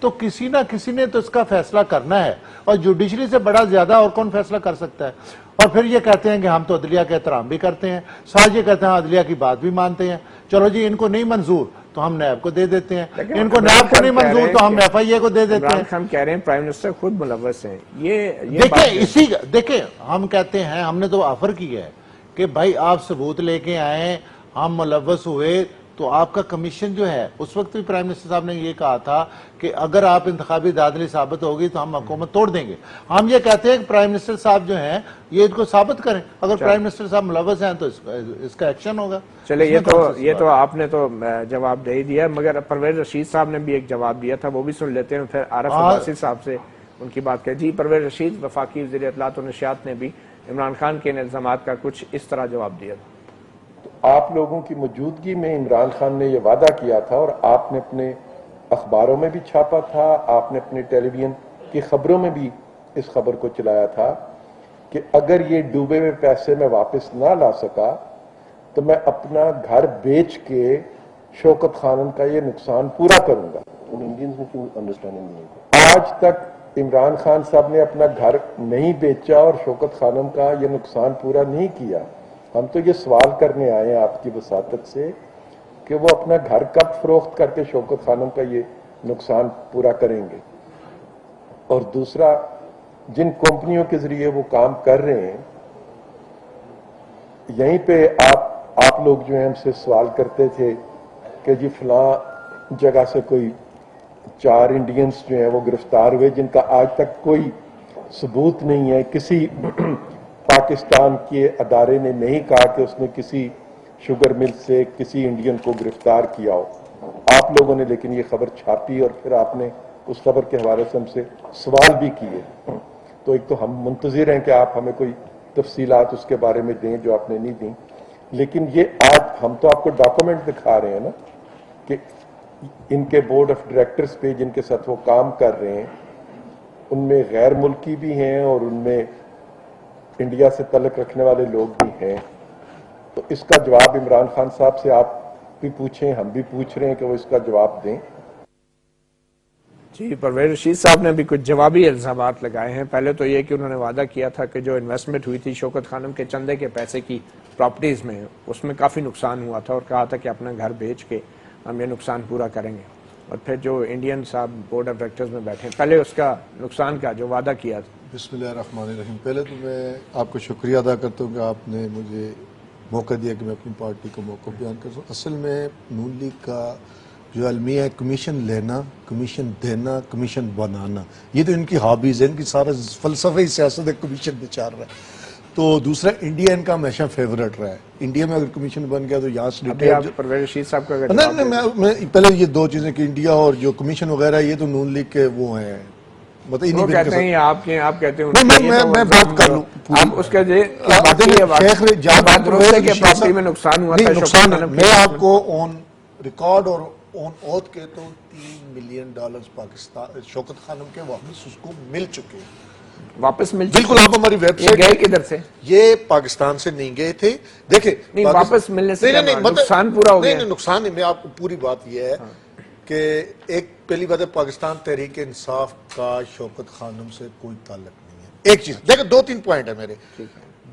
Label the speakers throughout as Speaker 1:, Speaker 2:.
Speaker 1: تو کسی نہ کسی نے تو اس کا فیصلہ کرنا ہے، اور جوڈیشری سے بڑا زیادہ اور کون فیصلہ کر سکتا ہے؟ اور پھر یہ کہتے ہیں کہ ہم تو عدلیہ کا احترام بھی کرتے ہیں، ساتھ یہ کہتے ہیں عدلیہ کی بات بھی مانتے ہیں، چلو جی ان کو نہیں منظور تو ہم نیب کو دے دیتے ہیں، ان کو نیب کو نہیں منظور تو ہم ایف آئی اے کو دے دیتے ہیں۔
Speaker 2: عمران خان کہہ رہے ہیں پرائم منسٹر خود ملوث ہیں، یہ
Speaker 1: دیکھیں ہم کہتے ہیں، ہم نے تو آفر کیا ہے کہ بھائی آپ ثبوت لے کے آئیں، ہم ملوث ہوئے تو آپ کا کمیشن جو ہے، اس وقت بھی پرائم منسٹر صاحب نے یہ کہا تھا کہ اگر آپ انتخابی دادلی ثابت ہوگی تو ہم حکومت توڑ دیں گے۔ ہم یہ کہتے ہیں کہ پرائم منسٹر صاحب جو ہیں یہ ان کو ثابت کریں، اگر پرائم منسٹر صاحب ملوث ہیں تو اس کا ایکشن ہوگا۔
Speaker 2: چلے یہ تو آپ نے تو جواب دے ہی دیا، مگر پرویز رشید صاحب نے بھی ایک جواب دیا تھا، وہ بھی سن لیتے ہیں، پھر عارف عباسی صاحب سے ان کی بات کریں۔ جی پرویز رشید وفاقی وزیر اطلاعات و نشریات نے بھی عمران خان کے الزامات کا کچھ اس طرح جواب دیا تھا۔
Speaker 3: آپ لوگوں کی موجودگی میں عمران خان نے یہ وعدہ کیا تھا، اور آپ نے اپنے اخباروں میں بھی چھاپا تھا، آپ نے اپنے ٹیلی ویژن کی خبروں میں بھی اس خبر کو چلایا تھا کہ اگر یہ ڈوبے ہوئے پیسے میں واپس نہ لا سکا تو میں اپنا گھر بیچ کے شوکت خانم کا یہ نقصان پورا کروں گا۔ آج تک عمران خان صاحب نے اپنا گھر نہیں بیچا اور شوکت خانم کا یہ نقصان پورا نہیں کیا۔ ہم تو یہ سوال کرنے آئے ہیں آپ کی وساطت سے کہ وہ اپنا گھر کب فروخت کر کے شوکت خانم کا یہ نقصان پورا کریں گے۔ اور دوسرا، جن کمپنیوں کے ذریعے وہ کام کر رہے ہیں، یہیں پہ آپ لوگ جو ہیں ہم سے سوال کرتے تھے کہ جی فلاں جگہ سے کوئی 4 انڈینز جو ہیں وہ گرفتار ہوئے جن کا آج تک کوئی ثبوت نہیں ہے، کسی پاکستان کے ادارے نے نہیں کہا کہ اس نے کسی شوگر مل سے کسی انڈین کو گرفتار کیا ہو۔ آپ لوگوں نے لیکن یہ خبر چھاپی اور پھر آپ نے اس خبر کے حوالے سے ہم سے سوال بھی کیے، تو ایک تو ہم منتظر ہیں کہ آپ ہمیں کوئی تفصیلات اس کے بارے میں دیں جو آپ نے نہیں دیں، لیکن یہ آج ہم تو آپ کو ڈاکومنٹ دکھا رہے ہیں نا کہ ان کے بورڈ آف ڈائریکٹرز پہ جن کے ساتھ وہ کام کر رہے ہیں ان میں غیر ملکی بھی ہیں اور ان میں انڈیا سے تعلق رکھنے والے لوگ بھی ہیں۔ تو اس کا جواب عمران خان صاحب سے آپ بھی پوچھیں، ہم بھی پوچھ رہے ہیں کہ وہ اس کا جواب دیں۔
Speaker 2: جی پرویز رشید صاحب نے بھی کچھ جوابی الزامات لگائے ہیں۔ پہلے تو یہ کہ انہوں نے وعدہ کیا تھا کہ جو انویسٹمنٹ ہوئی تھی شوکت خانم کے چندے کے پیسے کی پراپرٹیز میں، اس میں کافی نقصان ہوا تھا، اور کہا تھا کہ اپنا گھر بیچ کے ہم یہ نقصان پورا کریں گے۔ اور پھر جو انڈین صاحب بورڈ آف ڈائریکٹرز میں بیٹھے، پہلے اس کا نقصان کا جو وعدہ کیا تھا۔
Speaker 4: بسم اللہ الرحمن الرحیم۔ پہلے تو میں آپ کو شکریہ ادا کرتا ہوں کہ آپ نے مجھے موقع دیا کہ میں اپنی پارٹی کو موقع بیان کر سکوں۔ اصل میں نون لیگ کا جو المیہ ہے کمیشن لینا، کمیشن دینا، کمیشن بنانا، یہ تو ان کی ہابیز ہے، ان کی سارا فلسفہ سیاست ہے کمیشن پہ چل رہا ہے۔ تو دوسرا انڈیا ان کا ہمیشہ فیورٹ رہا ہے، انڈیا میں اگر کمیشن بن گیا تو یہاں سے
Speaker 2: پرویز رشید صاحب کا
Speaker 4: میں پہلے یہ 2 چیزیں کہ انڈیا اور جو کمیشن وغیرہ یہ تو نون لیگ کے وہ ہیں،
Speaker 2: وہ کہتے ہیں آپ کہتے ہیں
Speaker 4: میں بات کر لوں
Speaker 2: آپ اس کے نقصان ہوا تھا،
Speaker 4: میں آپ کو آن ریکارڈ اور آن اوتھ کہتا ہوں $3 ملین پاکستان شوکت خانم کے واپس اس کو مل چکے ہیں،
Speaker 2: واپس مل
Speaker 4: بالکل۔ آپ ہماری ویب سائٹ
Speaker 2: گئے کدھر سے؟
Speaker 4: یہ پاکستان سے نہیں گئے تھے، دیکھیں
Speaker 2: واپس ملنے سے نقصان پورا ہو گیا؟
Speaker 4: نہیں نقصان نہیں، میں آپ کو پوری بات یہ ہے کہ ایک پہلی بات ہے پاکستان تحریک انصاف کا شوکت خانم سے کوئی تعلق نہیں ہے۔ ایک چیز دیکھیں، 2-3 پوائنٹ ہے میرے،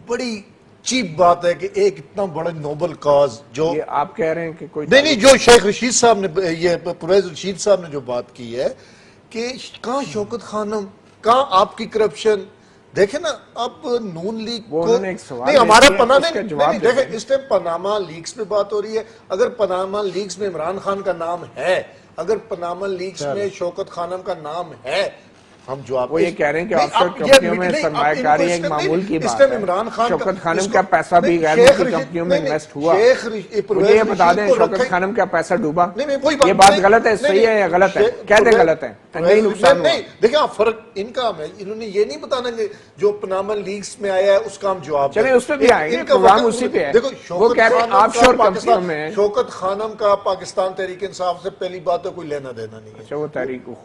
Speaker 4: بڑی چیپ بات ہے کہ ایک اتنا بڑا نوبل کاز جو
Speaker 2: آپ کہہ رہے ہیں کہ کوئی
Speaker 4: نہیں، جو شیخ رشید صاحب نے، یہ پرویز رشید صاحب نے جو بات کی ہے کہ کہاں شوکت خانم، کہاں آپ کی کرپشن، دیکھیں نا اب نون لیگ کو نہیں، ہمارا نہیں، دیکھیں اس ٹائم پاناما لیکس پہ بات ہو رہی ہے۔ اگر پاناما لیکس میں عمران خان کا نام ہے، اگر پاناما لیکس میں شوکت خانم کا نام ہے، ہم جو آپ
Speaker 2: وہ یہ کہہ رہے ہیں کہ آف شور کمپنیوں میں سرمایہ کاری ایک معمول کی بات ہے، شوکت خانم کا پیسہ بھی غیر ملکی کمپنیوں میں انویسٹ ہوا، مجھے یہ بتا دیں شوکت خانم کا پیسہ ڈوبا، یہ بات غلط ہے، صحیح ہے یا غلط ہے؟ کہہ دیں غلط ہے، نہیں نقصان ہوا۔
Speaker 4: دیکھیں آپ فرق ان کا ہے، انہوں نے یہ نہیں بتانا کہ جو پاناما لیکس میں آیا ہے اس کا ہم جواب
Speaker 2: چلیں اس پہ بھی آئیں گے، پروگرام اسی پہ ہے۔ وہ کہہ رہے ہیں آف شور کمپنیوں میں
Speaker 4: شوکت خانم کا پاکستان تحریک انصاف سے پہلی بات تو کوئی لینا دینا نہیں ہے۔
Speaker 2: اچھا وہ تحریک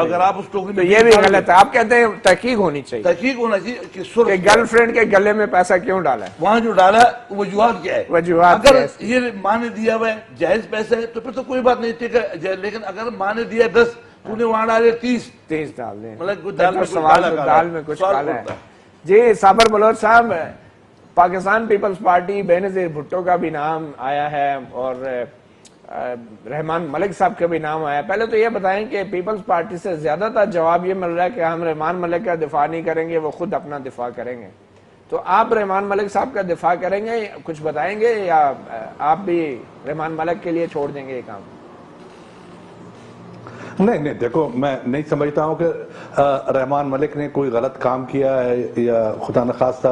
Speaker 5: اگر آپ اس ٹوکری
Speaker 2: تو
Speaker 5: میں
Speaker 2: یہ بھی غلط ہے. آپ کہتے ہیں تحقیق ہونی چاہیے
Speaker 5: تحقیق ہونا چاہیے کہ
Speaker 2: گرل فرینڈ کے گلے میں پیسہ کیوں ڈالا ہے,
Speaker 5: وہاں جو ڈالا وجوہات کیا ہے.
Speaker 2: وجوہات کیا
Speaker 5: اگر
Speaker 2: ہے.
Speaker 5: یہ ماں نے دیا ہوا ہے جائز پیسہ ہے تو پھر تو کوئی بات نہیں, ٹھیک ہے. لیکن اگر ماں نے دیا 10 تو نے وہاں ڈالے 30
Speaker 2: ڈال دیں,
Speaker 5: مطلب
Speaker 2: دال میں کچھ کالا ہے. جی صابر بلوچ صاحب, پاکستان پیپلز پارٹی بینظیر بھٹو کا بھی نام آیا ہے اور رحمان ملک صاحب کا بھی نام آیا. پہلے تو یہ بتائیں کہ پیپلز پارٹی سے زیادہ تر جواب یہ مل رہا ہے کہ ہم رحمان ملک کا دفاع نہیں کریں گے, وہ خود اپنا دفاع کریں گے. تو آپ رحمان ملک صاحب کا دفاع کریں گے, کچھ بتائیں گے, یا آپ بھی رحمان ملک کے لیے چھوڑ دیں گے یہ کام؟
Speaker 6: نہیں دیکھو, میں نہیں سمجھتا ہوں کہ رحمان ملک نے کوئی غلط کام کیا ہے یا خدا نخواستہ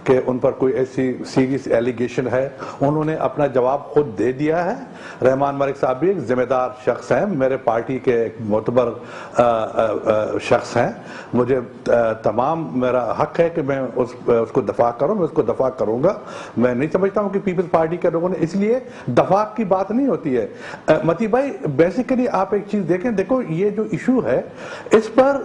Speaker 6: کہ ان پر کوئی ایسی سیریس ایلیگیشن ہے. انہوں نے اپنا جواب خود دے دیا ہے. رحمان ملک صاحب بھی ایک ذمہ دار شخص ہیں, میرے پارٹی کے ایک معتبر شخص ہیں. مجھے تمام میرا حق ہے کہ میں اس کو دفاع کروں, میں اس کو دفاع کروں گا. میں نہیں سمجھتا ہوں کہ پیپلز پارٹی کے لوگوں نے, اس لیے دفاع کی بات نہیں ہوتی ہے. متی بھائی بیسیکلی آپ ایک چیز دیکھیں, دیکھو یہ جو ایشو ہے اس پر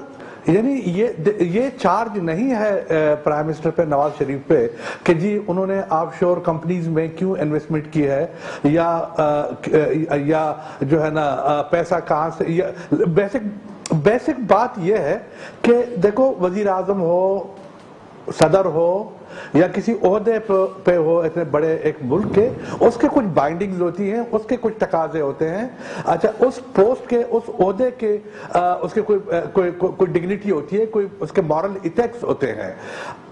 Speaker 6: یعنی یہ چارج نہیں ہے پرائم منسٹر پہ, نواز شریف پہ, کہ جی انہوں نے آف شور کمپنیز میں کیوں انویسٹمنٹ کی ہے یا جو ہے نا پیسہ کہاں سے. بیسک بات یہ ہے کہ دیکھو وزیر اعظم ہو, صدر ہو یا کسی عہدے پہ ہو اتنے بڑے ایک ملک کے, اس کے کچھ بائنڈنگز ہوتی ہیں, اس کے کچھ تقاضے ہوتے ہیں. اچھا اس پوسٹ کے, اس عہدے کے اس کے کوئی ڈگنیٹی ہوتی ہے, کوئی اس کے مورل ایتھکس ہوتے ہیں.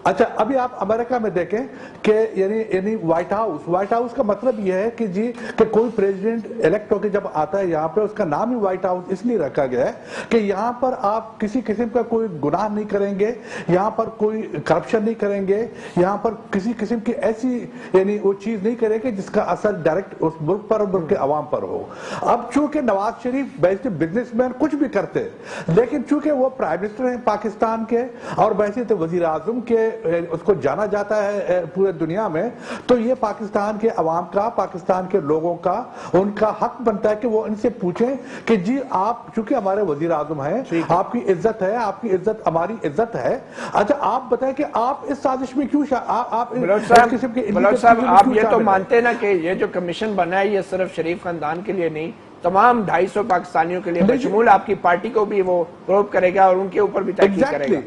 Speaker 6: اچھا ابھی آپ امریکہ میں دیکھیں کہ یعنی وائٹ ہاؤس کا مطلب یہ ہے کہ جی کہ کوئی پریزیڈنٹ الیکٹ ہو کے جب آتا ہے یہاں پہ, اس کا نام ہی وائٹ ہاؤس اس لیے رکھا گیا ہے کہ یہاں پر آپ کسی قسم کا کوئی گناہ نہیں کریں گے, یہاں پر کوئی کرپشن نہیں کریں گے, یہاں پر کسی قسم کی ایسی یعنی وہ چیز نہیں کریں گے جس کا اثر ڈائریکٹ اس ملک پر اور ملک کے عوام پر ہو. اب چونکہ Nawaz Sharif best business man کچھ بھی کرتے, لیکن چونکہ وہ پرائم منسٹر ہیں پاکستان کے اور ویسے تو وزیر اعظم کے اس کو جانا جاتا ہے پورے دنیا میں, تو یہ پاکستان کے عوام کا, پاکستان کے لوگوں کا, ان کا حق بنتا ہے کہ وہ ان سے پوچھیں کہ جی آپ چونکہ ہمارے وزیر اعظم ہیں, آپ کی عزت ہے, آپ کی عزت ہماری عزت ہے. اچھا آپ بتائیں کہ آپ اس سازش میں کیوں
Speaker 2: بلوچ صاحب آپ یہ تو مانتے نا کہ یہ جو کمیشن بنا ہے یہ صرف شریف خاندان کے لیے نہیں, تمام 250 پاکستانیوں کے لیے بشمول آپ کی پارٹی کو بھی وہ پروب کرے گا اور ان کے اوپر بھی تحقیق کرے گا.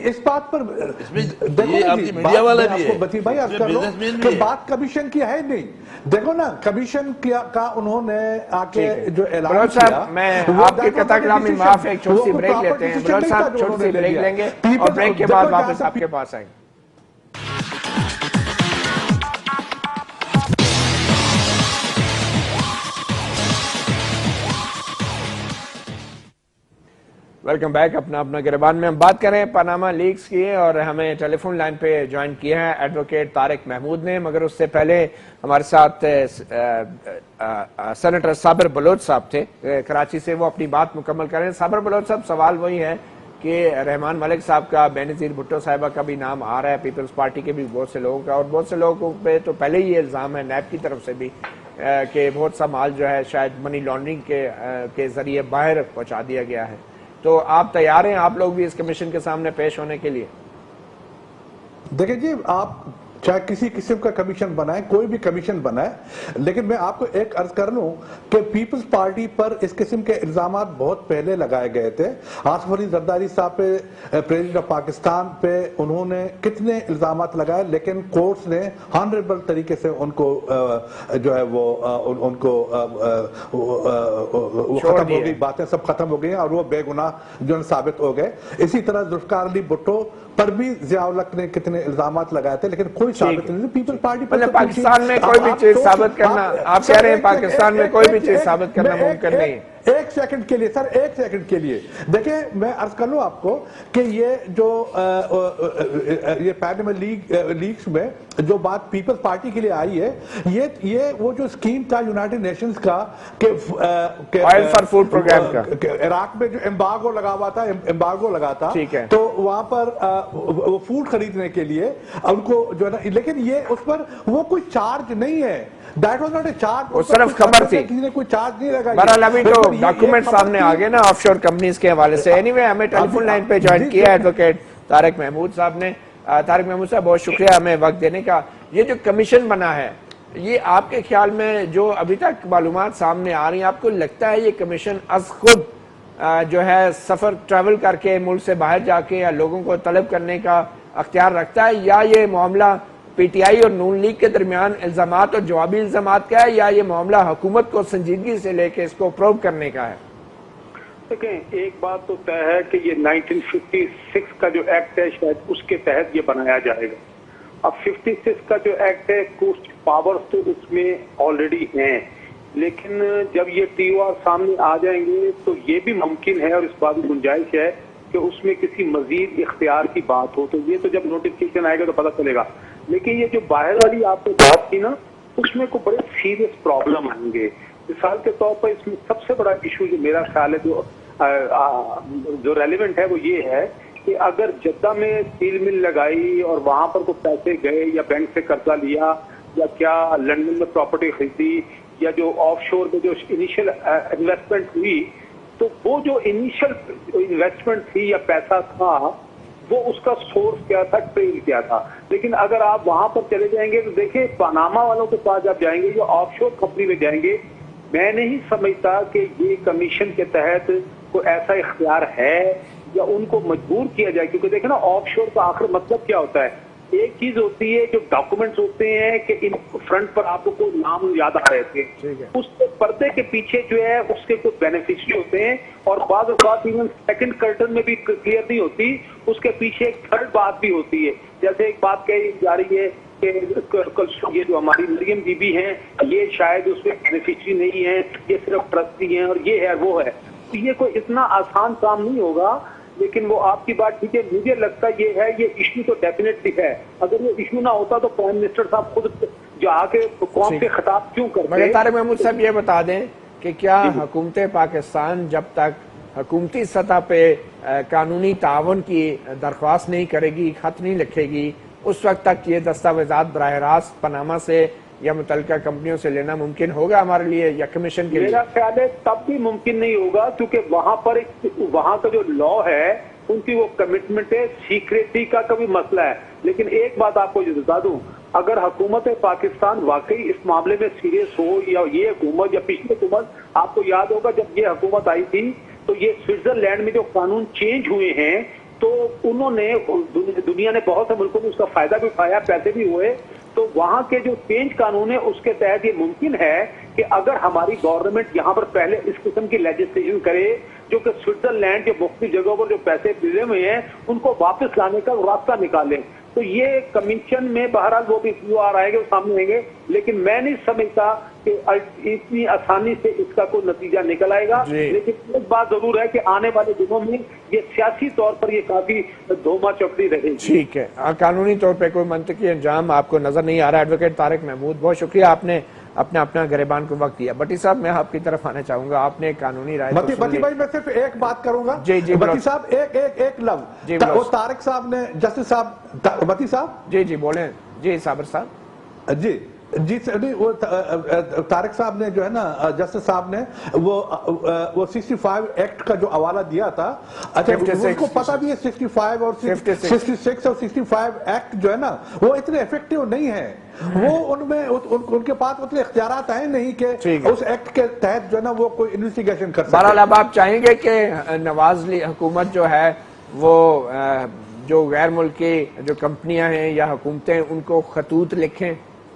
Speaker 6: اس بات پر
Speaker 5: میڈیا والا بھی ہے
Speaker 6: بتی بھائی عرض کر لو کہ بات کمیشن کی ہے نہیں. دیکھو نا کمیشن کا انہوں نے آ کے جو اعلان کیا,
Speaker 2: میں آپ کے قطع کلامی معاف ایک چھوٹی سی بریک لیتے ہیں. بلوچ صاحب چھوٹی سی بریک لیں گے اور بریک کے بعد واپس آپ کے پاس آئیں گے. Welcome back. اپنا گریبان میں ہم بات کریں پاناما لیکس کی, اور ہمیں ٹیلی فون لائن پہ جوائن کیا ہے ایڈوکیٹ طارق محمود نے, مگر اس سے پہلے ہمارے ساتھ سینیٹر صابر بلوچ صاحب تھے کراچی سے, وہ اپنی بات مکمل کریں. صابر بلوچ صاحب سوال وہی ہے کہ رحمان ملک صاحب کا, بینظیر بھٹو صاحبہ کا بھی نام آ رہا ہے, پیپلز پارٹی کے بھی بہت سے لوگوں کا, اور بہت سے لوگوں پہ تو پہلے ہی یہ الزام ہے نیب کی طرف سے بھی کہ بہت سا مال جو ہے شاید منی لانڈرنگ کے ذریعے باہر پہنچا دیا گیا ہے. تو آپ تیار ہیں, آپ لوگ بھی اس کمیشن کے سامنے پیش ہونے کے لیے؟
Speaker 6: دیکھیں جی, آپ چاہے کسی قسم کا کمیشن بنائیں, کوئی بھی کمیشن بنائے, لیکن میں آپ کو ایک عرض کر لوں کہ پیپلز پارٹی پر اس قسم کے الزامات بہت پہلے لگائے گئے تھے. آصف علی زرداری صاحب پہ, پریزیڈنٹ آف پاکستان پہ انہوں نے کتنے الزامات لگائے, لیکن کورٹس نے ہانریبل طریقے سے ان کو جو ہے وہ ان کو ختم ہو گئی, باتیں سب ختم ہو گئی اور وہ بے گناہ جو ثابت ہو گئے. اسی طرح ذوالفقار علی بھٹو پر بھی ضیاء الحق نے کتنے الزامات لگائے تھے, لیکن کوئی ثابت نہیں. پیپل پارٹی پر
Speaker 2: پاکستان میں کوئی بھی چیز ثابت کرنا, آپ کہہ رہے ہیں پاکستان میں کوئی بھی چیز ثابت کرنا ممکن نہیں.
Speaker 6: ایک سیکنڈ کے لیے سر, ایک سیکنڈ کے لیے دیکھیں, میں عرض کر لوں آپ کو کہ یہ جو یہ پاناما لیکس میں جو بات پیپلز پارٹی کے لیے آئی ہے, یہ وہ جو اسکیم تھا یونائٹڈ نیشنز کا کہ
Speaker 2: آئل فار فوڈ پروگرام کا,
Speaker 6: عراق میں جو امبارگو لگا تھا, تو وہاں پر وہ فوڈ خریدنے کے لیے ان کو جو ہے نا, لیکن یہ اس پر وہ کوئی چارج نہیں ہے. That was not a charge.
Speaker 2: وہ صرف خبر تھی.
Speaker 6: کسی نے کوئی چارج نہیں لگایا.
Speaker 2: بہرحال ابھی تو ڈاکومنٹ سامنے آ گئے نا آف شور کمپنیز کے حوالے سے. اینی وے ہمیں ٹیلی فون لائن پہ جوائن کیا ایڈوکیٹ طارق محمود صاحب نے. طارق محمود صاحب بہت شکریہ ہمیں وقت دینے کا. یہ جو کمیشن بنا ہے یہ آپ کے خیال میں جو ابھی تک معلومات سامنے آ رہی ہیں آپ کو لگتا ہے یہ کمیشن از خود جو ہے سفر ٹریول کر کے ملک سے باہر جا کے یا لوگوں کو طلب کرنے کا اختیار رکھتا ہے یا یہ معاملہ پی ٹی آئی اور نون لیگ کے درمیان الزامات اور جوابی الزامات کا ہے یا یہ معاملہ حکومت کو سنجیدگی سے لے کے اس کو پروو کرنے کا ہے؟
Speaker 7: دیکھیں ایک بات تو طے ہے کہ یہ 1956 کا جو ایکٹ ہے شاید اس کے تحت یہ بنایا جائے گا. اب 56 کا جو ایکٹ ہے کچھ پاورز تو اس میں آلریڈی ہیں لیکن جب یہ ٹی او آر سامنے آ جائیں گے تو یہ بھی ممکن ہے اور اس بات کی گنجائش ہے کہ اس میں کسی مزید اختیار کی بات ہو. تو یہ تو جب نوٹیفکیشن آئے گا تو پتہ چلے گا. لیکن یہ جو باہر والی آپ نے بات کی نا اس میں کوئی بڑے سیریس پرابلم آئیں گے. مثال کے طور پر اس میں سب سے بڑا ایشو جو میرا خیال ہے جو ریلیونٹ ہے وہ یہ ہے کہ اگر جدہ میں اسٹیل مل لگائی اور وہاں پر کوئی پیسے گئے یا بینک سے قرضہ لیا یا کیا لنڈن میں پراپرٹی خریدی یا جو آف شور میں جو انیشل انویسٹمنٹ ہوئی تو وہ جو انیشل انویسٹمنٹ تھی یا پیسہ تھا وہ اس کا سورس کیا تھا, ٹریل کیا تھا. لیکن اگر آپ وہاں پر چلے جائیں گے تو دیکھیں پاناما والوں کے پاس جب جائیں گے یا آف شور کمپنی میں جائیں گے میں نہیں سمجھتا کہ یہ کمیشن کے تحت کوئی ایسا اختیار ہے یا ان کو مجبور کیا جائے. کیونکہ دیکھیں نا آف شور کا آخر مطلب کیا ہوتا ہے. ایک چیز ہوتی ہے جو ڈاکومنٹس ہوتے ہیں کہ ان فرنٹ پر آپ کو کوئی نام یاد آ رہے تھے اس کے پردے کے پیچھے جو ہے اس کے کچھ بینیفیشری ہوتے ہیں اور بعض اوقات ایون سیکنڈ کرٹن میں بھی کلیئر نہیں ہوتی اس کے پیچھے ایک تھرڈ بات بھی ہوتی ہے. جیسے ایک بات کہی جا رہی ہے کہ یہ جو ہماری مریم بی بی ہیں یہ شاید اس میں بینیفیشری نہیں ہے یہ صرف ٹرسٹی ہیں اور یہ ہے وہ ہے. تو یہ کوئی اتنا آسان کام نہیں ہوگا. لیکن وہ آپ کی بات ٹھیک ہے. مجھے لگتا یہ ہے یہ ایشو تو ڈیفینیٹلی ہے. اگر یہ ایشو نہ ہوتا تو پرائم منسٹر صاحب خود جو آ کے قوم کے خطاب کیوں کرتے.
Speaker 2: مگر طارق محمود صاحب یہ بتا دیں کہ کیا حکومت پاکستان جب تک حکومتی سطح پہ قانونی تعاون کی درخواست نہیں کرے گی خط نہیں لکھے گی اس وقت تک یہ دستاویزات براہ راست پاناما سے یا متعلقہ کمپنیوں سے لینا ممکن ہوگا ہمارے لیے یا کمیشن کے لیے؟
Speaker 7: میرا خیال ہے تب بھی ممکن نہیں ہوگا کیونکہ وہاں کا جو لا ہے ان کی وہ کمٹمنٹ ہے سیکریٹی کا بھی مسئلہ ہے. لیکن ایک بات آپ کو یہ بتا دوں اگر حکومت پاکستان واقعی اس معاملے میں سیریس ہو یا یہ حکومت یا پچھلی حکومت آپ کو یاد ہوگا جب یہ حکومت آئی تھی تو یہ سوئٹزرلینڈ میں جو قانون چینج ہوئے ہیں تو انہوں نے دنیا نے بہت سے ملکوں میں اس کا فائدہ بھی اٹھایا پیسے بھی ہوئے. تو وہاں کے جو چینج قانون ہے اس کے تحت یہ ممکن ہے کہ اگر ہماری گورنمنٹ یہاں پر پہلے اس قسم کی لیجسلیشن کرے جو کہ سوئٹزرلینڈ کے مختلف جگہوں پر جو پیسے ملے ہوئے ہیں ان کو واپس لانے کا راستہ نکالیں. تو یہ کمیشن میں بہرحال وہ بھی جو آ رہے گا وہ سامنے آئیں گے. لیکن میں نہیں سمجھتا کہ اتنی آسانی سے اس کا کوئی نتیجہ نکل آئے گا. لیکن ایک بات ضرور ہے کہ آنے والے دنوں میں یہ سیاسی طور پر یہ کافی دھوما چکری رہے گی.
Speaker 2: ٹھیک ہے. قانونی طور پہ کوئی منطقی انجام آپ کو نظر نہیں آ رہا. ایڈوکیٹ طارق محمود بہت شکریہ آپ نے اپنا گریبان کو وقت دیا. بٹی صاحب میں آپ کی طرف آنا چاہوں گا. آپ نے قانونی رائے
Speaker 6: بٹی بھائی میں صرف ایک بات کروں گا.
Speaker 2: جی
Speaker 6: بٹی صاحب ایک لفظ وہ طارق صاحب نے جسٹس صاحب بٹی صاحب
Speaker 2: جی بولیں. جی صابر صاحب
Speaker 6: جی وہ طارق صاحب نے جو ہے نا جسٹس صاحب نے وہ 65 ایکٹ کا جو حوالہ دیا تھا. اچھا ان کو پتا بھی ہے 65 اور 66 اور 65 ایکٹ جو ہے نا وہ اتنے افیکٹو نہیں ہے. وہ ان میں ان کے پاس اتنے اختیارات ہیں نہیں کہ اس ایکٹ کے تحت جو ہے نا وہ کوئی انویسٹیگیشن کر سکے.
Speaker 2: بہرحال اب آپ چاہیں گے کہ نواز حکومت جو ہے وہ جو غیر ملکی جو کمپنیاں ہیں یا حکومتیں ان کو خطوط لکھیں؟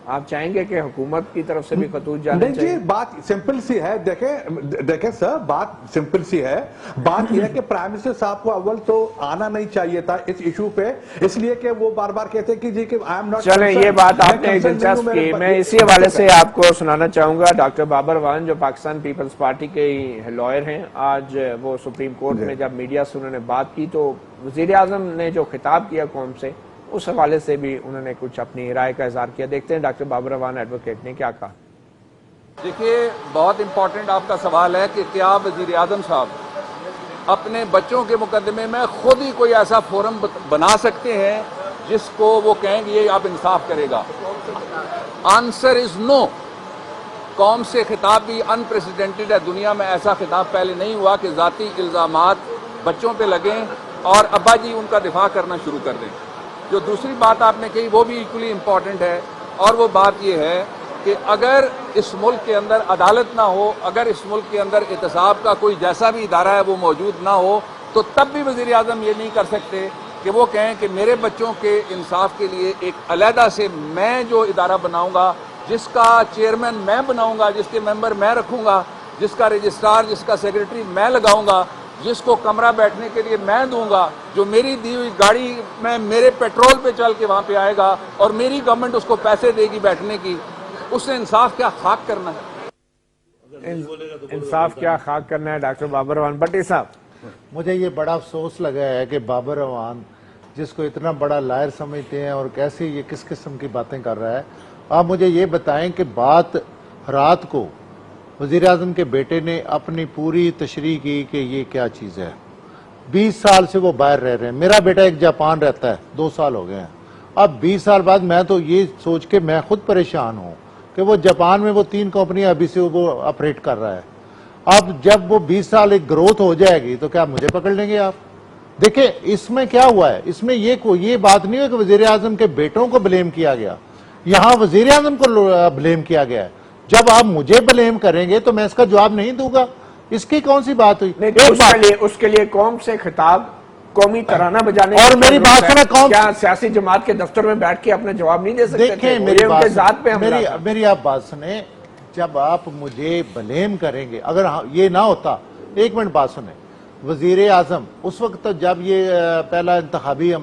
Speaker 2: آپ چاہیں گے کہ حکومت کی طرف سے بھی خطوط جانے چاہیے؟
Speaker 6: جی بات سمپل سی ہے. دیکھیں سر بات سمپل سی ہے. بات یہ ہے کہ پرائم منسٹر صاحب کو اول تو آنا نہیں چاہیے تھا اس ایشو پہ اس لیے کہ وہ بار بار کہتے کہ جی کہ آئی ایم ناٹ.
Speaker 2: چلیں یہ بات آپ نے دلچسپ کی. میں اسی حوالے سے آپ کو سنانا چاہوں گا. ڈاکٹر بابر وان جو پاکستان پیپلز پارٹی کے لائر ہیں آج وہ سپریم کورٹ میں جب میڈیا سے انہوں نے بات کی تو وزیر اعظم نے جو خطاب کیا قوم سے اس حوالے سے بھی انہوں نے کچھ اپنی رائے کا اظہار کیا. دیکھتے ہیں ڈاکٹر بابر وان ایڈوکیٹ نے کیا کہا.
Speaker 8: دیکھیے بہت امپورٹنٹ آپ کا سوال ہے کہ کیا وزیر اعظم صاحب اپنے بچوں کے مقدمے میں خود ہی کوئی ایسا فورم بنا سکتے ہیں جس کو وہ کہیں گے یہ آپ انصاف کرے گا. آنسر از نو. قوم سے خطاب بھی انپریسیڈنٹڈ ہے، دنیا میں ایسا خطاب پہلے نہیں ہوا کہ ذاتی الزامات بچوں پہ لگیں اور ابا جی ان کا دفاع کرنا شروع کر دیں۔ جو دوسری بات آپ نے کہی وہ بھی ایکولی امپورٹنٹ ہے، اور وہ بات یہ ہے کہ اگر اس ملک کے اندر عدالت نہ ہو، اگر اس ملک کے اندر احتساب کا کوئی جیسا بھی ادارہ ہے وہ موجود نہ ہو، تو تب بھی وزیر اعظم یہ نہیں کر سکتے کہ وہ کہیں کہ میرے بچوں کے انصاف کے لیے ایک علیحدہ سے میں جو ادارہ بناؤں گا، جس کا چیئرمین میں بناؤں گا، جس کے ممبر میں رکھوں گا، جس کا رجسٹرار، جس کا سیکرٹری میں لگاؤں گا، جس کو کمرہ بیٹھنے کے لیے میں دوں گا، جو میری دی ہوئی گاڑی میں میرے پیٹرول پہ چل کے وہاں پہ آئے گا اور میری گورنمنٹ اس کو پیسے دے گی بیٹھنے کی، اس نے انصاف کیا خاک کرنا ہے؟
Speaker 2: انصاف کیا خاک کرنا ہے؟ ڈاکٹر بابر اعوان بھٹی صاحب،
Speaker 1: مجھے یہ بڑا افسوس لگا ہے کہ بابر اعوان جس کو اتنا بڑا لائر سمجھتے ہیں اور کیسے یہ کس قسم کی باتیں کر رہا ہے۔ آپ مجھے یہ بتائیں کہ بات رات کو وزیر اعظم کے بیٹے نے اپنی پوری تشریح کی کہ یہ کیا چیز ہے۔ 20 سال سے وہ باہر رہ رہے ہیں، میرا بیٹا ایک جاپان رہتا ہے، 2 سال ہو گئے ہیں۔ اب 20 سال بعد میں تو یہ سوچ کے میں خود پریشان ہوں کہ وہ جاپان میں وہ 3 کمپنیاں ابھی سے وہ آپریٹ کر رہا ہے۔ اب جب وہ 20 سال ایک گروتھ ہو جائے گی تو کیا مجھے پکڑ لیں گے آپ؟ دیکھیں اس میں کیا ہوا ہے، اس میں یہ بات نہیں ہے کہ وزیر اعظم کے بیٹوں کو بلیم کیا گیا، یہاں وزیر اعظم کو بلیم کیا گیا ہے۔ جب آپ مجھے بلیم کریں گے تو میں اس کا جواب نہیں دوں گا، اس کی کون سی بات ہوئی؟
Speaker 2: اس کے لیے قوم سے خطاب، قومی ترانہ بجانے،
Speaker 1: اور میری بات سنیں، قوم
Speaker 2: کیا سیاسی جماعت کے دفتر میں بیٹھ کے اپنے جواب نہیں دے سکتے؟
Speaker 1: دیکھیں میری آپ بات سنیں، جب آپ مجھے بلیم کریں گے، اگر یہ نہ ہوتا، ایک منٹ بات سنیں، وزیر اعظم اس وقت جب یہ پہلا انتخابی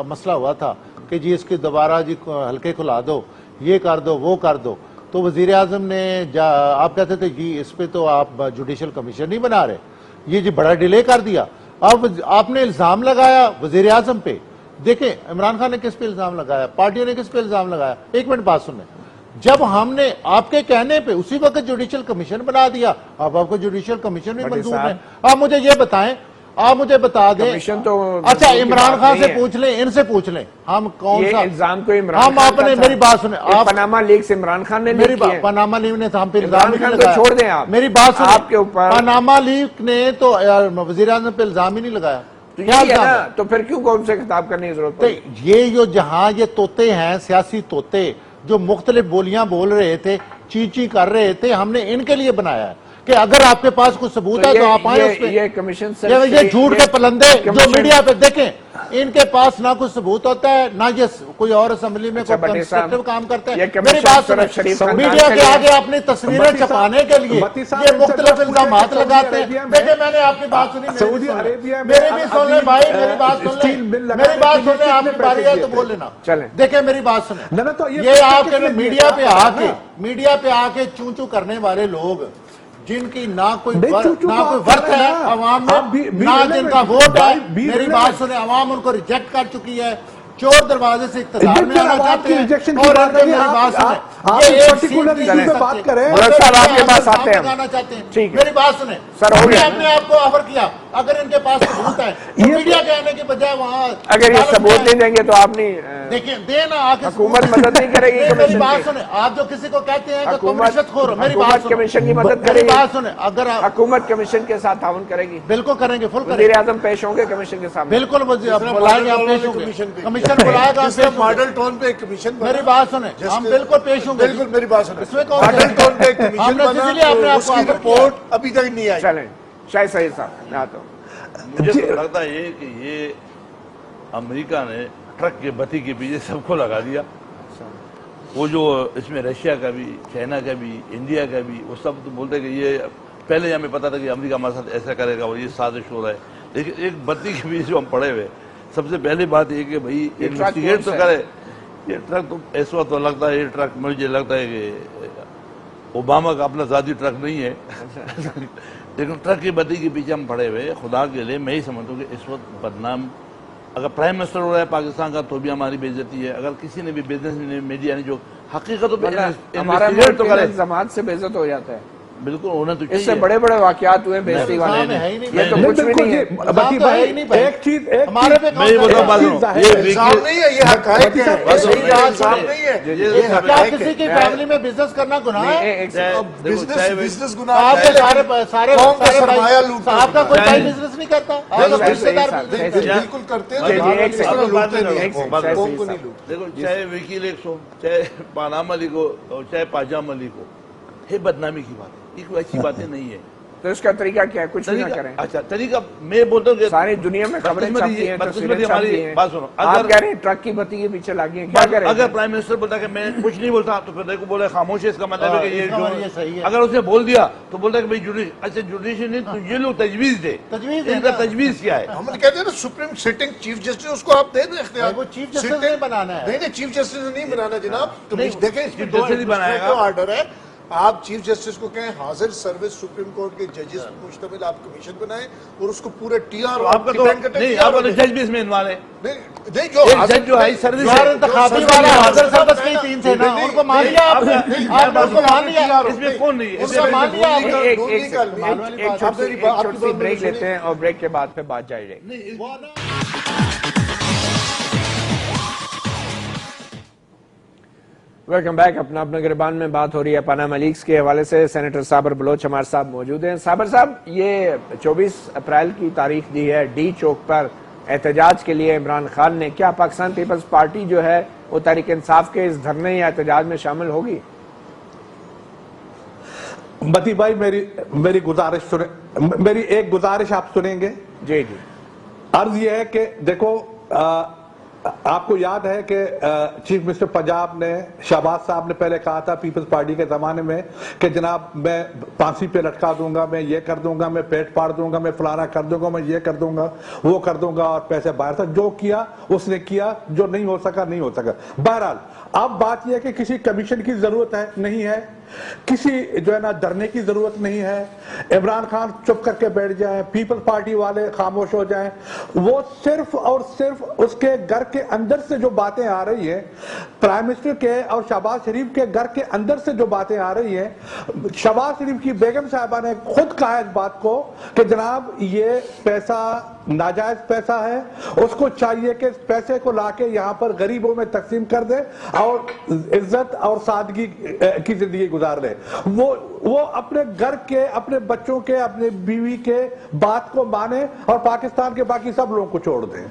Speaker 1: مسئلہ ہوا تھا کہ جی اس کی دوبارہ جی حلقے کھلا دو، یہ کر دو، وہ کر دو، تو وزیر اعظم نے آپ کہتے تھے جی اس پہ تو آپ جوڈیشل کمیشن نہیں بنا رہے، یہ جی بڑا ڈیلے کر دیا۔ اب آپ نے الزام لگایا وزیر اعظم پہ۔ دیکھیں عمران خان نے کس پہ الزام لگایا، پارٹیوں نے کس پہ الزام لگایا؟ ایک منٹ بات سنیں، جب ہم نے آپ کے کہنے پہ اسی وقت جوڈیشل کمیشن بنا دیا، اب آپ کو جوڈیشل کمیشن بھی منظور ہے۔ آپ مجھے یہ بتائیں، آپ مجھے بتا دیں، اچھا عمران خان سے پوچھ لیں، ان سے پوچھ لیں، ہم کون سا
Speaker 2: الزام کو
Speaker 1: ہم اپنے، میری بات سنیں، آپ
Speaker 2: پاناما لیک سے عمران خان نے
Speaker 1: میری پاناما لیک نے ہم پہ الزام نہیں لگایا،
Speaker 2: چھوڑ دیں آپ،
Speaker 1: میری بات سنیں،
Speaker 2: آپ کے اوپر
Speaker 1: پاناما لیک نے تو وزیر اعظم پہ الزام ہی نہیں لگایا،
Speaker 2: تو پھر کیوں قوم سے خطاب کرنے کی ضرورت ہے؟
Speaker 1: یہ جو جہاں یہ طوطے ہیں، سیاسی طوطے جو مختلف بولیاں بول رہے تھے، چیچی کر رہے تھے، ہم نے ان کے لیے بنایا ہے کہ اگر آپ کے پاس کوئی ثبوت ہے تو آپ آئیں اس پہ۔
Speaker 2: یہ کمیشن
Speaker 1: یہ جھوٹ کے پلندے جو میڈیا پہ دیکھیں، ان کے پاس نہ کوئی ثبوت ہوتا ہے، نہ یہ کوئی اور اسمبلی میں کوئی کنسٹرکٹیو کام کرتے ہیں۔ میری بات سنیں، میڈیا کے آگے اپنی تصویریں چھپانے کے لیے یہ مختلف الزامات لگاتے ہیں۔ دیکھیں میں نے آپ کی بات سنی، میری بھی سن لیں بھائی، میری بات سن لیں، میری بات سن لیں، آپ کی باری ہے تو بول لینا۔ دیکھیں میری بات سنیں، یہ آپ کے میڈیا پہ آ کے چون چون کرنے والے لوگ جن کی نہ کوئی ورت ہے عوام میں، نہ جن کا ووٹ ہے، میری بات سنیں، عوام ان کو ریجیکٹ کر چکی ہے، چور دروازے سے اقتدار میں آنا چاہتے ہیں، اور میری بات سنیں، یہ ایک سیٹ پہ بات کریں، میری بات سنیں، انہوں نے اپنے آپ کو آفر کیا، اگر ان کے پاس ثبوت ہے تو میڈیا کہنے کے بجائے وہاں
Speaker 2: اگر یہ ثبوت نہیں دیں گے تو آپ نہیں
Speaker 1: دیکھیں دینا آکے
Speaker 2: حکومت مدد نہیں کرے گی،
Speaker 1: میری بات سنیں، آپ جو کسی کو کہتے ہیں کہ تم رشوت خور ہو، میری بات سنیں،
Speaker 2: کمیشن کی مدد کرے
Speaker 1: میری
Speaker 2: گی،
Speaker 1: بات سنیں، اگر
Speaker 2: حکومت کمیشن کے ساتھ تعاون کرے گی،
Speaker 1: بالکل کریں گے، فل کریں
Speaker 2: وزیر اعظم پیش ہوں گے کمیشن کے سامنے،
Speaker 1: بالکل بلائیں گے، آپ پیش ہوں گے، کمیشن بلائے گا،
Speaker 4: ماڈل ٹون پہ کمیشن بنا،
Speaker 1: میری بات سنیں، ہم بالکل پیش ہوں گے،
Speaker 4: بالکل میری بات سنیں،
Speaker 1: اس میں کون
Speaker 4: ماڈل ٹون پہ کمیشن بنا، اس کی رپورٹ ابھی تک نہیں آئی۔
Speaker 2: چلیں شاہد سعید صاحب میں آتا ہوں۔
Speaker 5: مجھے تو لگتا ہے کہ یہ امریکہ نے ٹرک کے بتی کے پیچھے سب کو لگا دیا، وہ جو اس میں رشیا کا بھی، چائنا کا بھی، انڈیا کا بھی، وہ سب تو بولتے کہ یہ پہلے ہمیں پتا تھا کہ امریکہ ہمارے ساتھ ایسا کرے گا اور یہ سازش ہو رہا ہے، لیکن ایک بتی کے پیچھے جو ہم پڑے ہوئے، سب سے پہلی بات یہ کہ بھائی انویسٹیگیٹ تو کرے، یہ ٹرک تو اس وقت تو لگتا ہے، یہ ٹرک مجھے لگتا ہے کہ اوباما کا اپنا ذاتی ٹرک نہیں ہے، لیکن ٹرک کی بتی کے پیچھے ہم پڑے ہوئے۔ خدا کے لیے میں ہی سمجھتا ہوں کہ اس وقت بدنام اگر پرائم منسٹر ہو رہا ہے پاکستان کا تو بھی ہماری بے عزتی ہے، اگر کسی نے بھی بزنس میڈیا نے جو حقیقت
Speaker 2: ہمارا الزامات سے بے عزت ہو جاتا ہے،
Speaker 5: بالکل ہونا تو
Speaker 2: اس سے بڑے بڑے واقعات ہوئے بیزتی والے یہ تو کچھ بھی نہیں ہے
Speaker 6: بتی بھائی ایک چیز
Speaker 1: ہمارے پہ
Speaker 5: میں یہ بتاؤں بات سنو یہ
Speaker 1: الزام نہیں ہے، یہ حقائق ہے، الزام نہیں ہے، یہ کیا کسی کی فیملی میں بزنس کرنا گناہ ہے؟ بزنس گناہ ہے، آپ کے سارے سرمایہ لوٹتے ہیں، آپ کا کوئی بھائی بزنس نہیں کرتا، آپ کا رشتہ دار بالکل کرتے ہیں،
Speaker 5: دیکھو چاہے وکیل ایک ہو، چاہے پاناما لیک ہو اور چاہے پاجامہ لیک ہو، یہ بدنامی کی بات ہے، یہ کوئی اچھی باتیں نہیں ہے۔
Speaker 2: تو اس کا طریقہ کیا ہے؟ کچھ بھی نہ کریں۔
Speaker 5: اچھا طریقہ میں بولتا ہوں کہ
Speaker 2: ساری دنیا میں خبریں چھپتی ہیں، تصویریں چھپتی ہیں،
Speaker 5: بات سنو،
Speaker 2: آپ کہہ رہے ہیں ٹرک کی بتی کے پیچھے لگی ہیں، کیا کریں؟
Speaker 5: اگر پرائم منسٹر بولتا کہ میں کچھ نہیں بولتا تو پھر دیکھو بولے خاموش ہے، اس کا مطلب ہے کہ یہ اگر اس نے بول دیا تو بولتا ہے کہ بھائی اچھا جوڈیشن نہیں تو یہ لوگ تجویز دے، ان کا تجویز کیا ہے؟
Speaker 1: ہم کہتے ہیں نا سپریم سٹنگ چیف جسٹس، اس کو آپ دے دیں اختیار، وہ چیف جسٹس نہیں بنانا ہے، نہیں چیف جسٹس نہیں بنانا جناب، دیکھیں اس میں دو آرڈر ہے، آپ چیف جسٹس کو کہیں حاضر سروس سپریم کورٹ کے ججز پر مشتمل آپ کمیشن بنائیں اور اس کو پورے ٹی آر
Speaker 5: آپ کا تو نہیں، آپ کا تو جج بھی اس میں انوالو ہے،
Speaker 1: نہیں
Speaker 5: جج جو ہائی سروس ہے
Speaker 1: انتخابی والا حاضر سروس کی 3 سے نا ان کو مان لیا آپ نے مان لیا،
Speaker 5: اس میں کون نہیں ہے؟
Speaker 2: ایک چھوٹی سی بریک لیتے ہیں اور بریک کے بعد پھر بات جاری رہے گی۔ Welcome back. اپنا گریبان میں بات ہو رہی ہے پاناما لیکس کے حوالے سے۔ سینیٹر صابر بلوچ ہمارے صاحب موجود ہیں۔ صابر صاحب، یہ 24 اپریل کی تاریخ دی ہے ڈی چوک پر احتجاج کے لیے عمران خان نے، کیا پاکستان پیپلز پارٹی جو ہے وہ تحریک انصاف کے اس دھرنے یا احتجاج میں شامل ہوگی؟
Speaker 6: بتی بھائی میری گزارش سنیں، میری ایک گزارش آپ سنیں گے؟
Speaker 2: جی جی۔
Speaker 6: عرض یہ ہے کہ دیکھو آپ کو یاد ہے کہ چیف منسٹر پنجاب نے شہباز صاحب نے پہلے کہا تھا پیپلز پارٹی کے زمانے میں کہ جناب میں پھانسی پہ لٹکا دوں گا، میں یہ کر دوں گا، میں پیٹ پاڑ دوں گا، میں فلانا کر دوں گا، میں یہ کر دوں گا، وہ کر دوں گا، اور پیسے باہر تھا، جو کیا اس نے کیا، جو نہیں ہو سکا نہیں ہو سکا۔ بہرحال اب بات یہ ہے کہ کسی کمیشن کی ضرورت ہے نہیں ہے، کسی جو ہے نا دھرنے کی ضرورت نہیں ہے، عمران خان چپ کر کے بیٹھ جائیں، پیپل پارٹی والے خاموش ہو جائیں، وہ صرف اور صرف اس کے گھر کے اندر سے جو باتیں آ رہی ہیں، پرائم منسٹر کے اور شہباز شریف کے گھر کے اندر سے جو باتیں آ رہی ہیں، شہباز شریف کی بیگم صاحبہ نے خود کہا اس بات کو کہ جناب یہ پیسہ ناجائز پیسہ ہے، اس کو چاہیے کہ اس پیسے کو لا کے یہاں پر غریبوں میں تقسیم کر دے اور عزت اور سادگی کی زندگی گزار لے، وہ اپنے گھر کے، اپنے بچوں کے، اپنے بیوی کے بات کو مانے اور پاکستان کے باقی سب لوگوں کو چھوڑ دیں۔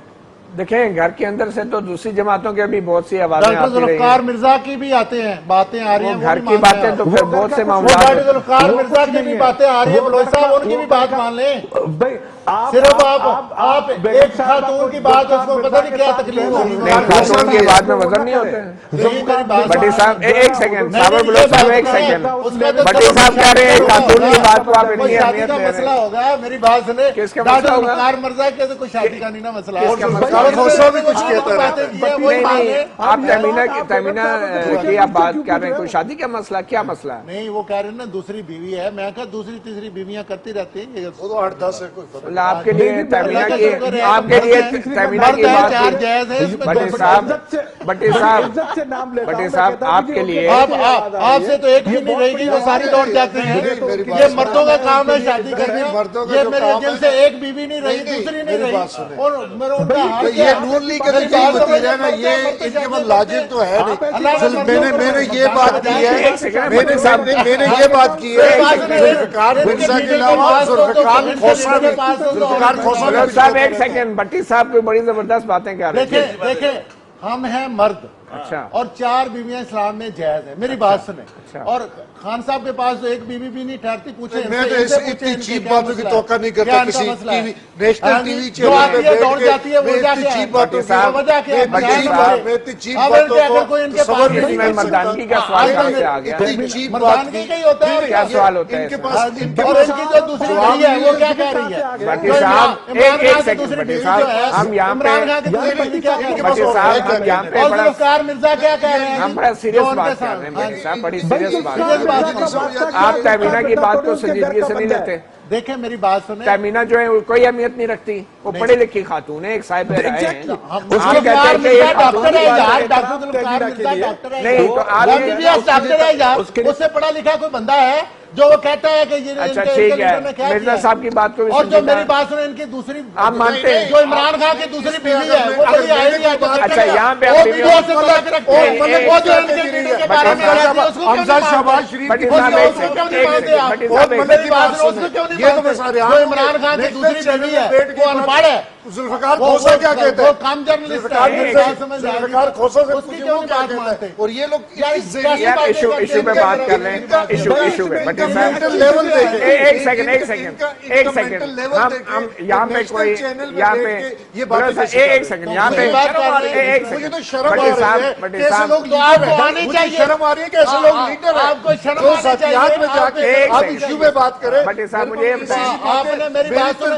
Speaker 2: دیکھیں گھر کے اندر سے تو دوسری جماعتوں کے بھی بہت سی آوازیں
Speaker 1: ڈاکٹر ذوالفقار مرزا کی بھی آتے ہیں، باتیں آ رہی ہیں،
Speaker 2: گھر کی باتیں تو پھر بہت سے معاملات
Speaker 1: ڈاکٹر ذوالفقار مرزا کی بھی باتیں آ رہی ہیں، بلوچ صاحب ان کی بھی بات مان لیں۔ صرف آپ ایک خاتون کی بات اس کو پتہ نہیں کیا تکلیف ہوگی،
Speaker 2: خاتون کی بات میں وزن نہیں ہوتے ہیں۔ بٹی صاحب ایک سیکنڈ، صابر بلوچ صاحب ایک سیکنڈ، بٹی صاحب کہہ رہے ہیں خاتون کی بات کو آپ اتنی
Speaker 1: شادی
Speaker 2: اہمیت
Speaker 1: کا
Speaker 2: دے رہے
Speaker 1: مسئلہ
Speaker 2: ہیں۔
Speaker 1: ہوگا، میری بات سنیں،
Speaker 2: کس کا
Speaker 1: ڈاکٹر
Speaker 2: مسئلہ ہوگا؟
Speaker 1: ذوالفقار مرزا کے تو کوئی شادی کا نہیں نا مسئلہ ہے،
Speaker 2: کس کا مسئلہ
Speaker 1: اور خوشو بھی کچھ کہتا ہے،
Speaker 2: نہیں آپ تہمینہ کی آپ بات کر رہے ہیں، کوئی شادی کا مسئلہ، کیا مسئلہ ہے؟
Speaker 1: نہیں وہ کہہ رہے ہیں نا دوسری بیوی ہے، میں کہا دوسری تیسری بیویاں کرتی رہتی ہیں، وہ تو 8-10 ہے، کوئی فرق
Speaker 2: اللہ آپ کے لیے تہمینہ کی، آپ کے لیے تہمینہ کی بات بٹی صاحب آپ کے لیے
Speaker 1: آپ سے تو ایک بھی نہیں رہے گی، وہ ساری لوٹ جاتے ہیں، یہ مردوں کا کام ہے شادی کرنا، یہ میرے دل سے ایک بیوی نہیں رہی، دوسری نہیں رہی، اور میرا ان کا حال کیا ہے؟
Speaker 9: یہ نون لیگ کا جو وزیر ہے نا، یہ ان کے من لاجب تو ہے نہیں، میں نے یہ بات کی ہے، میں نے یہ بات کی ہے، ذوالفقار مرزا کے علاوہ ذوالفقار کھوسہ
Speaker 2: صاحب ایک سیکنڈ، بٹی صاحب کوئی بڑی زبردست باتیں کر رہے ہیں۔
Speaker 1: دیکھیں ہم ہیں مرد،
Speaker 2: اچھا،
Speaker 1: اور 4 بیویاں اسلام میں جائز ہیں، میری بات سنیں، اور خان صاحب کے پاس تو ایک بیوی بھی نہیں ٹھہرتی، پوچھیں
Speaker 9: میں تو اتنی چیپ باتوں کی توقع نہیں کرتا کسی نیشنل ٹی وی
Speaker 1: جو آتی ہے دوڑ جاتی ہے، وہ جا کے
Speaker 9: چیپ باتوں
Speaker 1: وجہ کیا ہے؟
Speaker 9: میں اتنی چیپ باتوں کو
Speaker 1: صبر
Speaker 2: اس میں مردانگی کا سوال کہاں سے آ گیا؟
Speaker 1: مردانگی کا ہی ہوتا ہے،
Speaker 2: کیا سوال ہوتا ہے؟
Speaker 1: اور ان کی جو دوسری بیوی ہے وہ کیا کہہ رہی ہے؟
Speaker 2: بٹی صاحب ایک سیکنڈ، بٹی صاحب ہم یہاں پہ، بٹی صاحب ہم یہاں پہ
Speaker 1: ذوالفقار مرزا کیا کہہ رہے ہیں؟
Speaker 2: ہم بڑا سیریس بات کر رہے ہیں بٹی صاحب، بڑی سیریس بات، آپ تہمینہ کی بات کو سنجیدگی سے نہیں لیتے۔
Speaker 1: دیکھیں میری بات سنیں،
Speaker 2: تہمینہ جو ہے کوئی اہمیت نہیں رکھتی، وہ پڑھی لکھی خاتون ہے، ایک صاحب رائے ہیں،
Speaker 1: اس
Speaker 2: آپ
Speaker 1: کے
Speaker 2: کہتے
Speaker 1: بعد
Speaker 2: ہیں کہ یہ
Speaker 1: ڈاکٹر ہے یار،
Speaker 6: بات
Speaker 1: ڈاکٹر ذوالفقار مرزا ڈاکٹر ہے،
Speaker 2: نہیں تو آپ
Speaker 1: وہ MBBS ڈاکٹر ہے یار، اس سے پڑھا لکھا کوئی بندہ ہے جو وہ کہتا ہے کہ یہ
Speaker 2: اچھا ٹھیک ہے، مرزا صاحب کی بات کو بھی
Speaker 1: اور جو
Speaker 2: سمجھنا،
Speaker 1: میری بات سنیں، ان کی دوسری
Speaker 2: آپ مانتے ہیں
Speaker 1: جو عمران خان کی دوسری بیوی ہے وہ بڑی آئی ہوئی ہے،
Speaker 2: اچھا یہاں پہ
Speaker 1: وہ
Speaker 2: آپ
Speaker 1: بھی وہ سے بلا کے رکھتے ہیں، وہ جو ان کے بیٹے کے بارے میں آیا اس کو کیوں
Speaker 9: حمزہ
Speaker 1: نہیں
Speaker 9: شہباز
Speaker 1: مانتے؟
Speaker 9: شریف
Speaker 2: بٹی
Speaker 9: کی
Speaker 2: صاحب
Speaker 1: اس کو کیوں نہیں مانتے آپ؟
Speaker 9: بہت ملے کی بات
Speaker 1: اس کو کیوں نہیں
Speaker 9: یہ تو میں
Speaker 1: مانتے؟
Speaker 9: سارے
Speaker 1: جو عمران خان کی دوسری بیوی ہے وہ انپڑھ ہے،
Speaker 9: ذوالفقار کھوسا کیا کہتے ہیں؟
Speaker 1: وہ کام جرنلسٹ ہے،
Speaker 9: ذوالفقار کھوسا سے
Speaker 1: اس کی
Speaker 9: پوچھیں
Speaker 1: کیوں
Speaker 9: وہ
Speaker 1: نہیں
Speaker 9: کیا
Speaker 1: بات
Speaker 9: کہتے
Speaker 1: مانتے؟
Speaker 9: ہیں؟ اور یہ لوگ
Speaker 1: یار
Speaker 9: اس ذہنیت
Speaker 2: یار ایشو پہ بات کر رہے ہیں، ایشو پہ بٹی صاحب
Speaker 9: لیول دیکھیں،
Speaker 2: ایک سیکنڈ ہم یہاں پہ کوئی یہاں پہ
Speaker 9: یہ باتیں
Speaker 2: ایک سیکنڈ یہاں پہ ایک
Speaker 9: مجھے تو
Speaker 2: سیکنڈ
Speaker 9: شرم آ رہی ہے کہ ایسے لوگ
Speaker 1: تو آپ کو آنی
Speaker 9: مجھے
Speaker 1: چاہیے،
Speaker 9: شرم آ رہی ہے کہ ایسے لوگ لیڈر ہیں
Speaker 1: آپ کو شرم
Speaker 9: جو
Speaker 1: آنی چاہیے،
Speaker 9: ساتھیات میں جا کے
Speaker 2: ایک
Speaker 9: آپ
Speaker 2: سیکنڈ۔
Speaker 9: ایشو میں بات کریں۔
Speaker 2: بٹی صاحب مجھے یہ بتائیں،
Speaker 1: آپ نے میری بات سنی،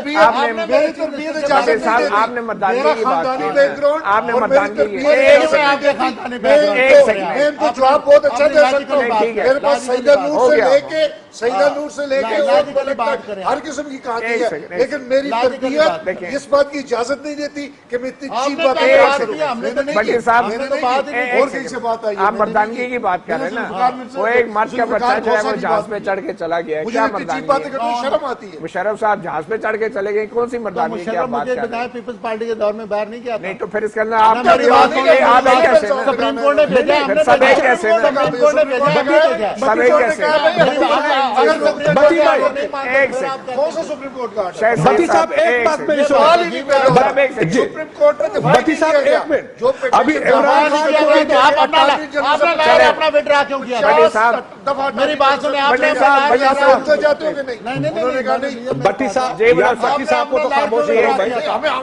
Speaker 9: میری تربیت اجازت
Speaker 2: بٹی
Speaker 9: نہیں
Speaker 2: صاحب
Speaker 9: دیتی،
Speaker 2: آپ نے متدانگی
Speaker 9: میرا
Speaker 2: کی بات
Speaker 9: خاندانی
Speaker 2: کی،
Speaker 9: بیک گراؤنڈ
Speaker 2: آپ نے
Speaker 9: اور
Speaker 2: متدانگی
Speaker 9: میری
Speaker 2: کی،
Speaker 9: تربیت
Speaker 1: میں آپ کے خاندانی
Speaker 9: میں
Speaker 2: ایک
Speaker 9: ان کو جواب بہت اچھا دے سکتا ہوں،
Speaker 2: ٹھیک ہے،
Speaker 9: میرے پاس سیدہ نور
Speaker 2: ہو
Speaker 9: سے
Speaker 2: گیا۔
Speaker 9: لے کے سیدہ نور سے لے کے اور
Speaker 1: لاجیکلی
Speaker 9: ملک
Speaker 1: بات
Speaker 9: تک
Speaker 1: کریں۔
Speaker 9: ہر قسم کی کہانی
Speaker 2: ایک
Speaker 9: ہے،
Speaker 2: سیکنڈ،
Speaker 9: لیکن میری
Speaker 1: لاجیکلی بات
Speaker 9: تربیت
Speaker 2: دیکھیں۔
Speaker 9: اس بات کی اجازت نہیں دیتی کہ میں اتنی
Speaker 1: آپ
Speaker 9: چیپ
Speaker 1: نے
Speaker 9: باتیں
Speaker 1: پہلے
Speaker 9: بیان
Speaker 1: بات
Speaker 9: کروں۔
Speaker 1: کی، ہم نے تو نہیں
Speaker 2: بٹی
Speaker 1: کی،
Speaker 2: صاحب
Speaker 1: ہم نے تو بات ہی نہیں کی۔
Speaker 9: اور کہیں سے بات آئی ہے؟
Speaker 2: آپ مردانگی کی بات کر رہے ہیں نا، وہ ایک مرد کا بچہ جو ہے وہ جہاز پہ چڑھ کے چلا گیا ہے،
Speaker 9: مجھے
Speaker 2: کیا
Speaker 9: اتنی چیپ باتیں
Speaker 2: مردانگی ہے؟
Speaker 9: کرنے شرم آتی ہے۔
Speaker 2: مشرف صاحب جہاز پہ چڑھ کے چلے گئے، کون سی
Speaker 1: تو
Speaker 2: مردانگی کی آپ
Speaker 1: مشرف
Speaker 2: بات
Speaker 1: مجھے
Speaker 2: کر رہے
Speaker 1: بتائیں
Speaker 2: ہیں؟
Speaker 1: پیپلز پارٹی کے دور میں باہر نہیں کیا تھا؟
Speaker 2: نہیں تو پھر اس کے اندر آپ
Speaker 1: میری بات سنیں،
Speaker 2: آپ ایک کیسے
Speaker 1: سپریم کورٹ نے بھیجا ہے، ہم نے
Speaker 2: سب ایک کیسے
Speaker 1: سپریم کورٹ نے بھیجا ہے، ہم نے بھیجا ہے۔
Speaker 2: سب ایک کیسے ایک سیکنڈ
Speaker 9: کون سا سپریم کورٹ کا آرڈر؟
Speaker 2: شاید
Speaker 6: بٹی صاحب ایک بات میری
Speaker 9: سوال ہی نہیں
Speaker 2: صاحب
Speaker 9: پیدا
Speaker 2: ایک سیکنڈ
Speaker 9: سپریم کورٹ نے دفاع
Speaker 6: بٹی صاحب
Speaker 9: نہیں کیا
Speaker 6: ایک منٹ،
Speaker 9: جو
Speaker 6: ابھی عمران خان کو
Speaker 1: تو آپ اپنا وڈرا کیوں کیا؟
Speaker 2: بٹی صاحب
Speaker 1: میری بات سنیں، آپ نے
Speaker 2: بٹی صاحب
Speaker 9: بھائی
Speaker 2: بٹی
Speaker 9: آپ
Speaker 2: صاحب
Speaker 9: سمجھ جاتے ہو کہ نہیں؟ انہوں نے کہا نہیں۔
Speaker 6: بٹی صاحب
Speaker 2: جی بلال صاحب،
Speaker 6: بٹی صاحب کو تو خاموشی ہے بھائی۔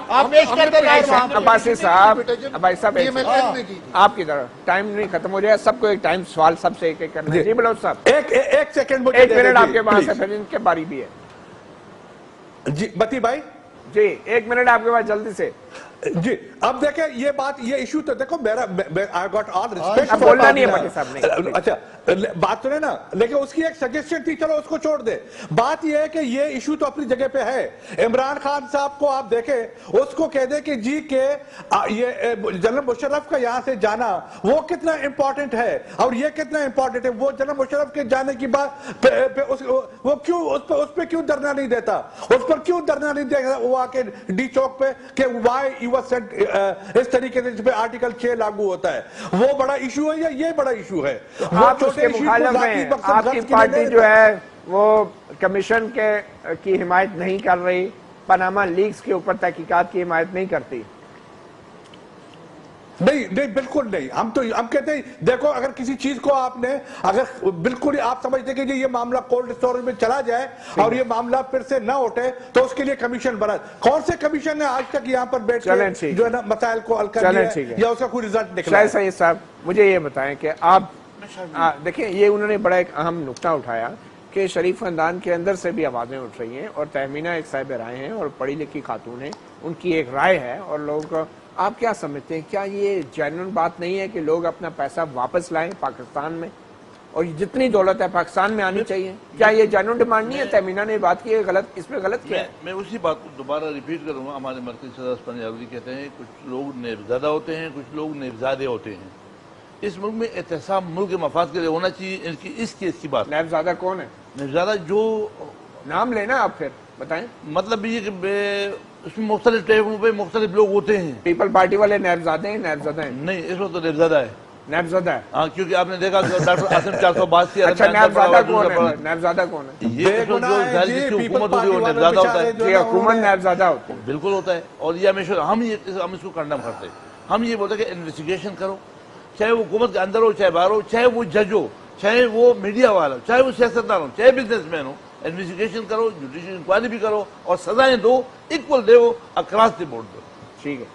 Speaker 1: آپ پیش کرتے رہے
Speaker 2: عباسی صاحب، بھائی صاحب
Speaker 9: یہ میں نے علم کی
Speaker 2: آپ کی طرف ٹائم نہیں ختم ہو جائے، سب کو ایک ٹائم سوال سب سے ایک ایک کرنا ہے۔ جی بلال صاحب
Speaker 6: ایک سیکنڈ مجھے
Speaker 2: ایک
Speaker 6: دے
Speaker 2: منٹ
Speaker 6: دیں
Speaker 2: آپ کے پاس ہے،
Speaker 6: پلیز۔
Speaker 2: پھر ان کے باری بھی ہے۔
Speaker 6: جی بتی بھائی
Speaker 2: جی ایک منٹ آپ کے پاس جلدی سے۔
Speaker 6: جی اب دیکھیں یہ بات، یہ ایشو تو دیکھو میرا I got all respect۔
Speaker 2: اب بولنا نہیں ہے بٹی صاحب نے۔
Speaker 6: اچھا بات سنیں نا، لیکن اس کی ایک سجیشن تھی، چلو اس کو چھوڑ دے۔ بات یہ ہے کہ یہ ایشو تو اپنی جگہ پہ ہے۔ عمران خان صاحب کو آپ دیکھیں، اس کو کہہ دیں کہ جی کہ یہ جنرل مشرف کا یہاں سے جانا وہ کتنا امپورٹنٹ ہے اور یہ کتنا امپورٹنٹ ہے۔ وہ جنرل مشرف کے جانے کی بات وہ کیوں اس پہ کیوں دھرنا نہیں دیتا، اس پر کیوں دھرنا نہیں دیتا وہ آ کے ڈی چوک پہ کہ وائی یو آر سینٹ اس طریقے سے جس پہ آرٹیکل 6 لاگو ہوتا ہے۔ وہ بڑا ایشو ہے یا یہ بڑا ایشو ہے؟
Speaker 2: آپ اس کے مخالف ہیں، آپ کی پارٹی جو ہے وہ کمیشن کی حمایت نہیں کر رہی، پاناما لیکس کے اوپر تحقیقات کی حمایت نہیں کرتی۔
Speaker 6: نہیں بالکل نہیں، ہم کہتے ہیں دیکھو اگر کسی چیز کو آپ نے اگر بالکل ہی آپ سمجھتے کہ یہ معاملہ کولڈ اسٹوریج میں چلا جائے اور یہ معاملہ پھر سے نہ اٹھے تو اس کے لیے کمیشن بنا۔ کون سے کمیشن نے آج تک یہاں پر بیٹھ کے جو ہے نا مسائل کو حل کر لیا یا اس کا کوئی ریزلٹ نکلا؟
Speaker 2: شاہد سعید صاحب مجھے یہ بتائیں کہ آپ دیکھیں، یہ انہوں نے بڑا ایک اہم نقطہ اٹھایا کہ شریف خاندان کے اندر سے بھی آوازیں اٹھ رہی ہیں اور تہمینہ ایک صاحب رائے ہیں اور پڑھی لکھی خاتون ہیں، ان کی ایک رائے ہے اور لوگوں کو آپ کیا سمجھتے ہیں؟ کیا یہ جینوئن بات نہیں ہے کہ لوگ اپنا پیسہ واپس لائیں پاکستان میں اور جتنی دولت ہے پاکستان میں آنی چاہیے؟ کیا یہ جینوئن ڈیمانڈ نہیں ہے؟ تہمینہ نے بات کی ہے، غلط اس میں غلط کیا ہے؟
Speaker 5: میں اسی بات کو دوبارہ ریپیٹ کروں گا۔ ہمارے مرکزی صدر اسپن یاوری کہتے ہیں کچھ لوگ نیبزادہ ہوتے ہیں، کچھ لوگ نیبزادے ہوتے ہیں۔ اس ملک میں احتساب ملک کے مفاد کے لیے ہونا چاہیے۔ ان کی اس کیس کی بات،
Speaker 2: نیبزادہ کون ہے؟
Speaker 5: نیبزادہ جو
Speaker 2: نام لینا آپ پھر بتائیں۔
Speaker 5: مطلب یہ کہ اس میں مختلف ٹیبلوں پہ مختلف لوگ ہوتے ہیں۔
Speaker 2: پیپل پارٹی والے نیبزادے ہیں؟ نیبزادہ ہیں؟
Speaker 5: نہیں، اس وقت تو نیبزادہ ہے۔
Speaker 2: نیبزادہ ہے؟
Speaker 5: ہاں، کیونکہ آپ نے دیکھا کہ ڈاکٹر عاصم 482
Speaker 2: اچھا نیبزادہ کون ہے؟ نیبزادہ کون ہے؟
Speaker 5: یہ جو ظاہر جس کی حکومت ہوتی ہے وہ نیبزادہ ہوتا ہے۔
Speaker 2: جی حکومت نیبزادہ ہوتی ہے،
Speaker 5: بالکل ہوتا ہے۔ اور یہ ہمیشہ ہم اس کو کنڈم کرتے ہیں۔ ہم یہ بولتے ہیں کہ انویسٹیگیشن کرو، چاہے وہ حکومت کے اندر ہو، چاہے باہر ہو، چاہے وہ جج ہو، چاہے وہ میڈیا والا ہو، چاہے وہ سیاستدان ہو، چاہے بزنس مین ہو، انویسٹیگیشن کرو، جوڈیشل انکوائری بھی کرو اور سزائیں دو، ایکول دو، اکراس دی بورڈ دو۔
Speaker 2: ٹھیک ہے۔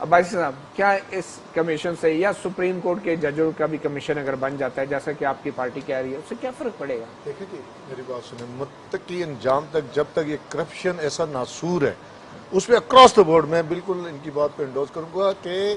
Speaker 2: عباسی صاحب کیا اس کمیشن سے یا سپریم کورٹ کے ججوں کا بھی کمیشن اگر بن جاتا ہے جیسا کہ آپ کی پارٹی کہہ رہی ہے، اس سے کیا فرق پڑے گا؟
Speaker 9: دیکھیں جی میری بات سنیں، متقی انجام تک جب تک یہ کرپشن ایسا ناسور ہے اس پہ اکراس دا بورڈ میں بالکل ان کی بات پہ انڈوز کروں گا کہ